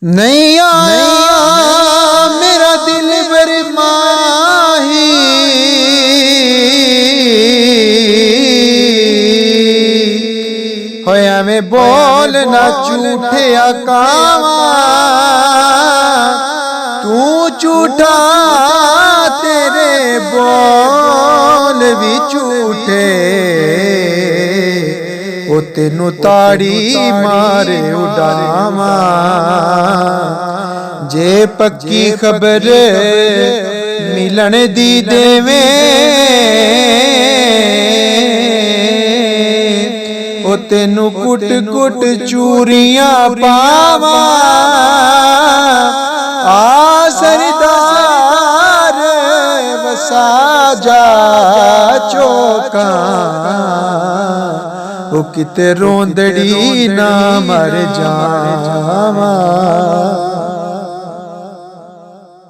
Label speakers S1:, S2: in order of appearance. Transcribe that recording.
S1: नहीं आया मेरा दिल बर माही, होया में बोल ना झूठे कावा, तू झूठा तेरे बोल भी झूठे, ओ तेनू ताड़ी मारे उड़ावा। जे पक्की खबर मिलन दी देवे, ओ तेनू कुट कुट चूरियां पावा। आ सरदार वसा जा चौका, ओ किते रोंदड़ी ना मर जावा।